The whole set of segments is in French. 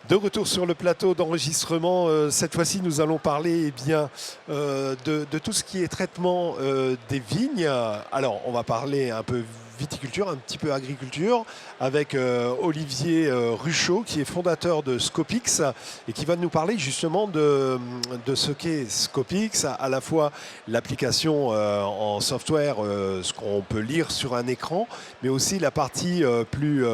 De retour sur le plateau d'enregistrement, cette fois-ci nous allons parler de tout ce qui est traitement des vignes. Alors on va parler un peu viticulture, un petit peu agriculture, avec Olivier Ruchot qui est fondateur de Scopix et qui va nous parler justement de ce qu'est Scopix, à la fois l'application en software, ce qu'on peut lire sur un écran, mais aussi la partie plus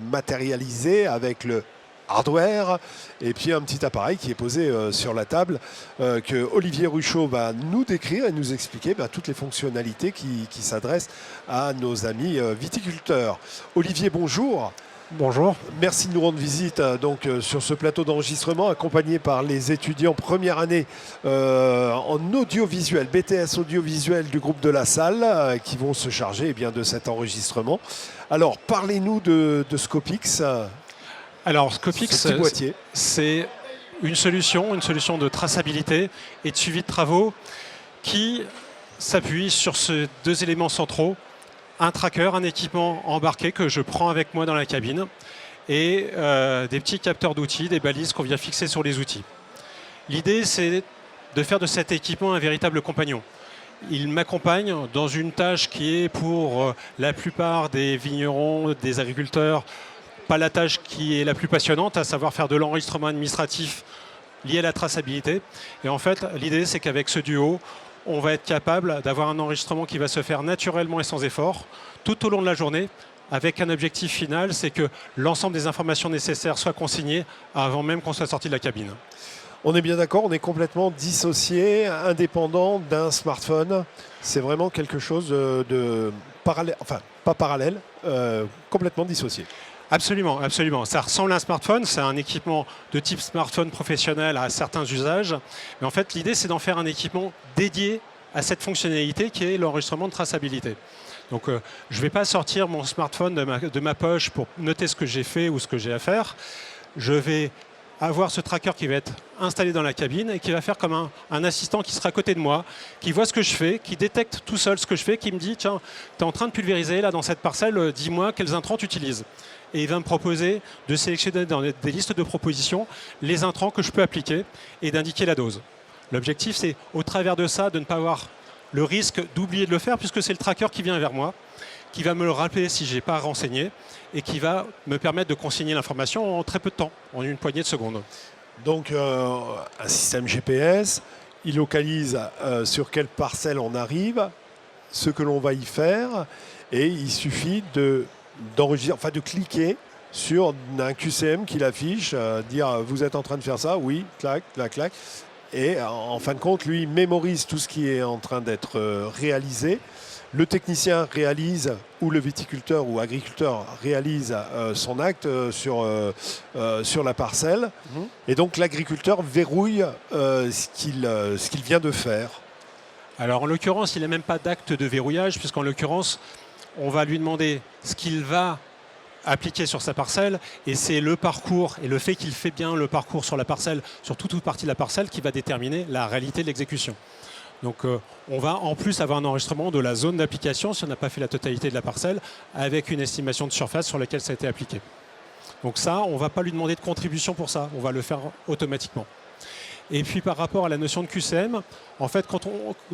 matérialisée avec le hardware et puis un petit appareil qui est posé sur la table que Olivier Ruchot va nous décrire et nous expliquer toutes les fonctionnalités qui s'adressent à nos amis viticulteurs. Olivier, bonjour. Bonjour. Merci de nous rendre visite sur ce plateau d'enregistrement accompagné par les étudiants première année en audiovisuel, BTS audiovisuel du groupe de la salle qui vont se charger de cet enregistrement. Alors parlez-nous de Scopix. Alors Scopix, c'est une solution de traçabilité et de suivi de travaux qui s'appuie sur ces deux éléments centraux, un tracker, un équipement embarqué que je prends avec moi dans la cabine et des petits capteurs d'outils, des balises qu'on vient fixer sur les outils. L'idée, c'est de faire de cet équipement un véritable compagnon. Il m'accompagne dans une tâche qui est pour la plupart des vignerons, des agriculteurs, pas la tâche qui est la plus passionnante, à savoir faire de l'enregistrement administratif lié à la traçabilité. Et en fait, l'idée, c'est qu'avec ce duo, on va être capable d'avoir un enregistrement qui va se faire naturellement et sans effort, tout au long de la journée, avec un objectif final, c'est que l'ensemble des informations nécessaires soient consignées avant même qu'on soit sorti de la cabine. On est bien d'accord, on est complètement dissocié, indépendant d'un smartphone. C'est vraiment quelque chose de parallèle, enfin pas parallèle, complètement dissocié. Absolument, absolument. Ça ressemble à un smartphone, c'est un équipement de type smartphone professionnel à certains usages. Mais en fait, l'idée, c'est d'en faire un équipement dédié à cette fonctionnalité qui est l'enregistrement de traçabilité. Donc, je ne vais pas sortir mon smartphone de ma poche pour noter ce que j'ai fait ou ce que j'ai à faire. Je vais avoir ce tracker qui va être installé dans la cabine et qui va faire comme un assistant qui sera à côté de moi, qui voit ce que je fais, qui détecte tout seul ce que je fais, qui me dit « Tiens, tu es en train de pulvériser là dans cette parcelle, dis-moi quels intrants tu utilises ?» Et il va me proposer de sélectionner dans des listes de propositions les intrants que je peux appliquer et d'indiquer la dose. L'objectif, c'est au travers de ça, de ne pas avoir le risque d'oublier de le faire puisque c'est le tracker qui vient vers moi, qui va me le rappeler si je n'ai pas renseigné et qui va me permettre de consigner l'information en très peu de temps, en une poignée de secondes. Donc un système GPS, il localise sur quelle parcelle on arrive, ce que l'on va y faire et il suffit de cliquer sur un QCM qui l'affiche, dire vous êtes en train de faire ça, oui, clac, clac, clac. Et en fin de compte, lui, mémorise tout ce qui est en train d'être réalisé. Le technicien réalise, ou le viticulteur ou agriculteur réalise son acte sur la parcelle. Et donc l'agriculteur verrouille ce qu'il vient de faire. Alors en l'occurrence, il n'a même pas d'acte de verrouillage, puisqu'en l'occurrence, on va lui demander ce qu'il va appliquer sur sa parcelle et c'est le parcours et le fait qu'il fait bien le parcours sur la parcelle, sur toute partie de la parcelle, qui va déterminer la réalité de l'exécution. Donc on va en plus avoir un enregistrement de la zone d'application si on n'a pas fait la totalité de la parcelle avec une estimation de surface sur laquelle ça a été appliqué. Donc ça, on ne va pas lui demander de contribution pour ça, on va le faire automatiquement. Et puis par rapport à la notion de QCM, en fait,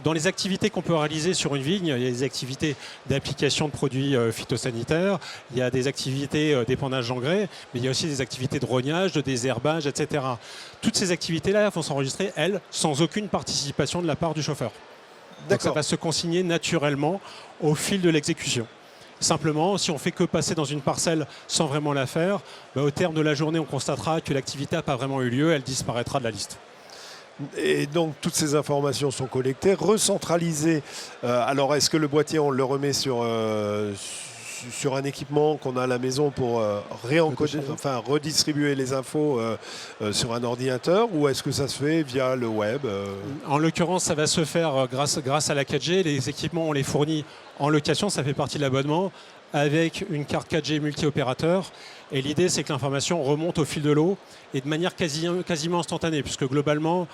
dans les activités qu'on peut réaliser sur une vigne, il y a des activités d'application de produits phytosanitaires, il y a des activités d'épandage d'engrais, mais il y a aussi des activités de rognage, de désherbage, etc. Toutes ces activités-là vont s'enregistrer, elles, sans aucune participation de la part du chauffeur. Donc ça va se consigner naturellement au fil de l'exécution. Simplement, si on ne fait que passer dans une parcelle sans vraiment la faire, au terme de la journée, on constatera que l'activité n'a pas vraiment eu lieu, elle disparaîtra de la liste. Et donc toutes ces informations sont collectées, recentralisées. Alors est-ce que le boîtier, on le remet sur un équipement qu'on a à la maison pour redistribuer les infos sur un ordinateur, ou est-ce que ça se fait via le web En l'occurrence, ça va se faire grâce à la 4G. Les équipements, on les fournit en location, ça fait partie de l'abonnement, avec une carte 4G multi-opérateur. Et l'idée, c'est que l'information remonte au fil de l'eau et de manière quasiment instantanée, puisque globalement,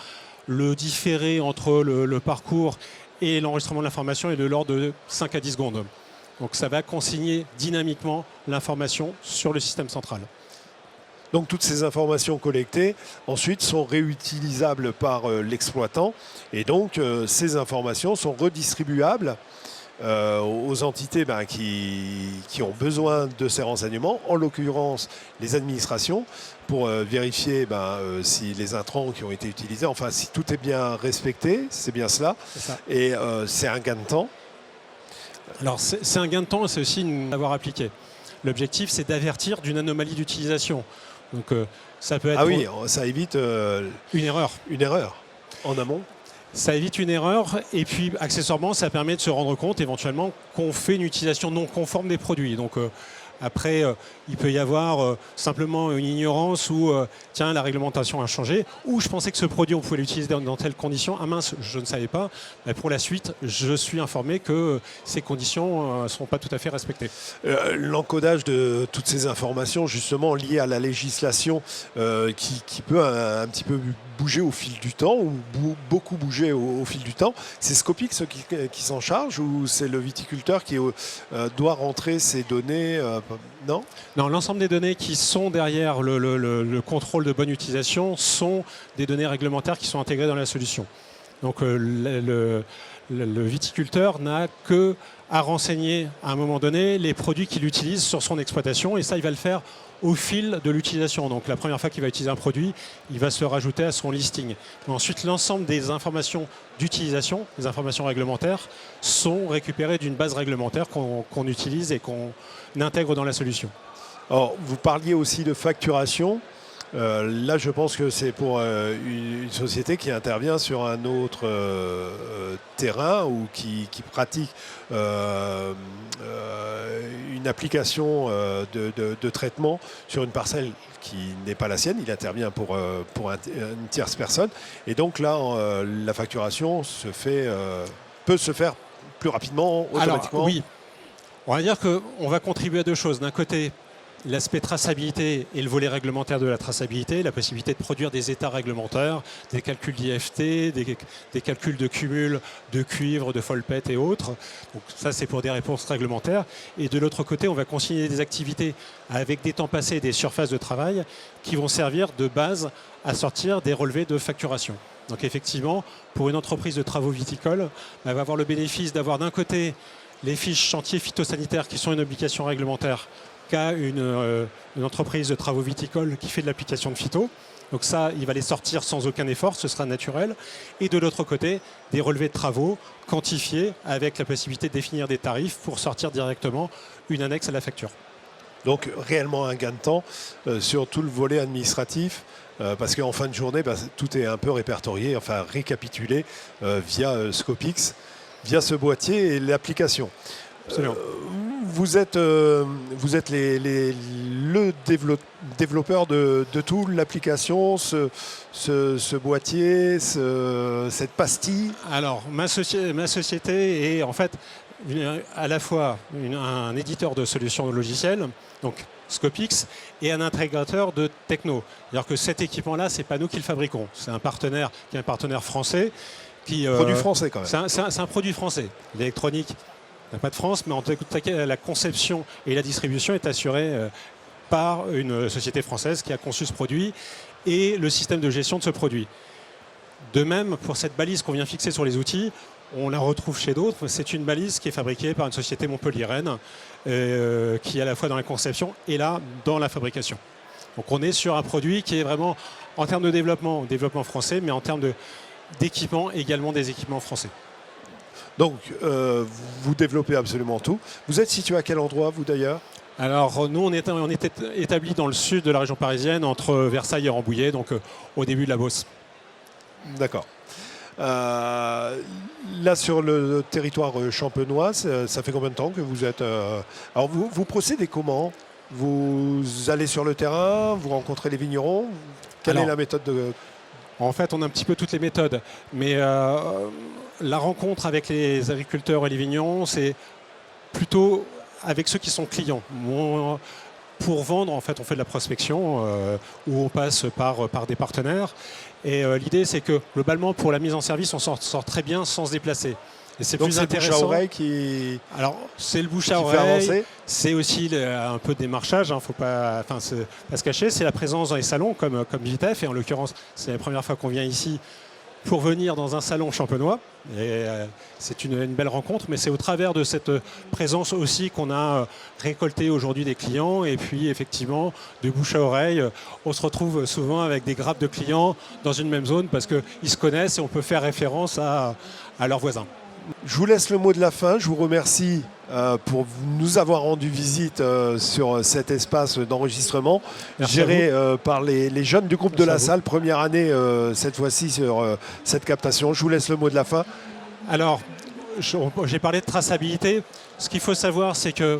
le différé entre le parcours et l'enregistrement de l'information est de l'ordre de 5 à 10 secondes. Donc ça va consigner dynamiquement l'information sur le système central. Donc toutes ces informations collectées ensuite sont réutilisables par l'exploitant et donc ces informations sont redistribuables aux entités qui ont besoin de ces renseignements, en l'occurrence les administrations, pour vérifier si les intrants qui ont été utilisés, enfin si tout est bien respecté, c'est bien cela. C'est ça. Et c'est un gain de temps. Alors c'est un gain de temps et c'est aussi une avoir appliqué. L'objectif, c'est d'avertir d'une anomalie d'utilisation. Donc ça peut être ça évite une erreur. Une erreur en amont. Ça évite une erreur et puis accessoirement ça permet de se rendre compte éventuellement qu'on fait une utilisation non conforme des produits. Donc après il peut y avoir simplement une ignorance ou tiens la réglementation a changé ou je pensais que ce produit on pouvait l'utiliser dans telles conditions. Ah mince, je ne savais pas. Mais pour la suite, je suis informé que ces conditions ne sont pas tout à fait respectées. L'encodage de toutes ces informations justement liées à la législation qui peut un petit peu bouger au fil du temps ou beaucoup bouger au fil du temps. C'est Scopix qui s'en charge ou c'est le viticulteur qui doit rentrer ces données non ? Non, l'ensemble des données qui sont derrière le contrôle de bonne utilisation sont des données réglementaires qui sont intégrées dans la solution. Donc le viticulteur n'a que à renseigner à un moment donné les produits qu'il utilise sur son exploitation et ça il va le faire au fil de l'utilisation. Donc la première fois qu'il va utiliser un produit, il va se le rajouter à son listing. Mais ensuite, l'ensemble des informations d'utilisation, les informations réglementaires, sont récupérées d'une base réglementaire qu'on utilise et qu'on intègre dans la solution. Alors, vous parliez aussi de facturation. Là, je pense que c'est pour une société qui intervient sur un autre terrain ou qui pratique une application de traitement sur une parcelle qui n'est pas la sienne. Il intervient pour une tierce personne. Et donc là, la facturation peut se faire plus rapidement, automatiquement. Alors, oui, on va dire qu'on va contribuer à deux choses. D'un côté, l'aspect traçabilité et le volet réglementaire de la traçabilité, la possibilité de produire des états réglementaires, des calculs d'IFT, des calculs de cumul de cuivre, de folpette et autres. Donc ça, c'est pour des réponses réglementaires. Et de l'autre côté, on va consigner des activités avec des temps passés et des surfaces de travail qui vont servir de base à sortir des relevés de facturation. Donc effectivement, pour une entreprise de travaux viticoles, elle va avoir le bénéfice d'avoir d'un côté les fiches chantiers phytosanitaires qui sont une obligation réglementaire qu'a une entreprise de travaux viticoles qui fait de l'application de phyto. Donc ça, il va les sortir sans aucun effort, ce sera naturel. Et de l'autre côté, des relevés de travaux quantifiés avec la possibilité de définir des tarifs pour sortir directement une annexe à la facture. Donc réellement un gain de temps sur tout le volet administratif parce qu'en fin de journée, tout est un peu répertorié, enfin récapitulé via Scopix, via ce boîtier et l'application. Vous êtes le développeur de tout, l'application, ce boîtier, cette pastille. Alors, ma société est en fait à la fois un éditeur de solutions logicielles, donc Scopix, et un intégrateur de techno. C'est-à-dire que cet équipement-là, ce n'est pas nous qui le fabriquons. C'est un partenaire qui est un partenaire français. Produit français quand même. C'est un produit français. L'électronique n'a pas de France, mais en tout cas, la conception et la distribution est assurée par une société française qui a conçu ce produit et le système de gestion de ce produit. De même, pour cette balise qu'on vient fixer sur les outils, on la retrouve chez d'autres. C'est une balise qui est fabriquée par une société montpelliéraine qui est à la fois dans la conception et là, dans la fabrication. Donc on est sur un produit qui est vraiment, en termes de développement français, mais en termes d'équipement, également des équipements français. Donc, vous développez absolument tout. Vous êtes situé à quel endroit, vous d'ailleurs ? Alors, nous, on est établis dans le sud de la région parisienne, entre Versailles et Rambouillet, donc au début de la Beauce. D'accord. Là, sur le territoire champenois, ça fait combien de temps que vous êtes Alors, vous procédez comment ? Vous allez sur le terrain, vous rencontrez les vignerons ? Quelle est la méthode de... En fait, on a un petit peu toutes les méthodes, mais la rencontre avec les agriculteurs et les vignerons, c'est plutôt avec ceux qui sont clients. Pour vendre, en fait, on fait de la prospection où on passe par des partenaires. Et l'idée, c'est que globalement, pour la mise en service, on s'en sort très bien sans se déplacer. Et c'est Donc plus c'est le bouche à intéressant. oreille qui Alors, c'est le bouche fait à oreille, avancer. c'est aussi un peu de démarchage, faut pas se cacher. C'est la présence dans les salons comme Vitef, et en l'occurrence, c'est la première fois qu'on vient ici pour venir dans un salon champenois. Et c'est une belle rencontre, mais c'est au travers de cette présence aussi qu'on a récolté aujourd'hui des clients. Et puis, effectivement, de bouche à oreille, on se retrouve souvent avec des grappes de clients dans une même zone parce qu'ils se connaissent et on peut faire référence à leurs voisins. Je vous laisse le mot de la fin. Je vous remercie pour nous avoir rendu visite sur cet espace d'enregistrement Merci géré par les jeunes du groupe de Merci à la vous. salle, première année cette fois-ci sur cette captation. Je vous laisse le mot de la fin. Alors, j'ai parlé de traçabilité. Ce qu'il faut savoir, c'est que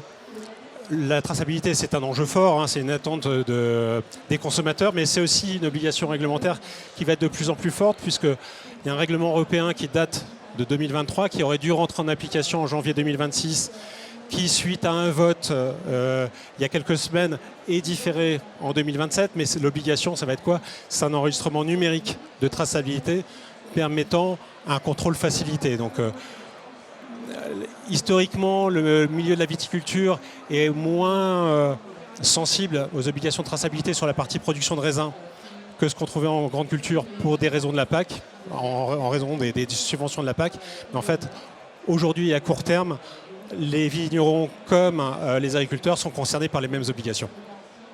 la traçabilité, c'est un enjeu fort, c'est une attente des consommateurs, mais c'est aussi une obligation réglementaire qui va être de plus en plus forte, puisqu'il y a un règlement européen qui date de 2023, qui aurait dû rentrer en application en janvier 2026, qui, suite à un vote il y a quelques semaines, est différé en 2027. Mais l'obligation, ça va être quoi? C'est un enregistrement numérique de traçabilité permettant un contrôle facilité. Donc, historiquement, le milieu de la viticulture est moins sensible aux obligations de traçabilité sur la partie production de raisins que ce qu'on trouvait en grande culture pour des raisons de la PAC, en raison des subventions de la PAC. Mais en fait, aujourd'hui et à court terme, les vignerons comme les agriculteurs sont concernés par les mêmes obligations.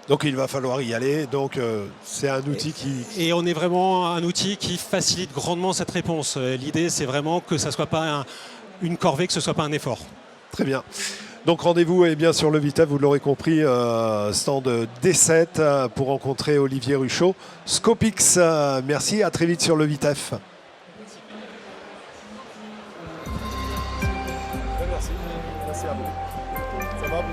Donc il va falloir y aller. Donc c'est un outil Et on est vraiment un outil qui facilite grandement cette réponse. L'idée, c'est vraiment que ça ne soit pas une corvée, que ce ne soit pas un effort. Très bien. Donc rendez-vous sur le Vitef, vous l'aurez compris, stand D7 pour rencontrer Olivier Ruchot. Scopix, merci, à très vite sur le Vitef. Merci à vous. Ça va?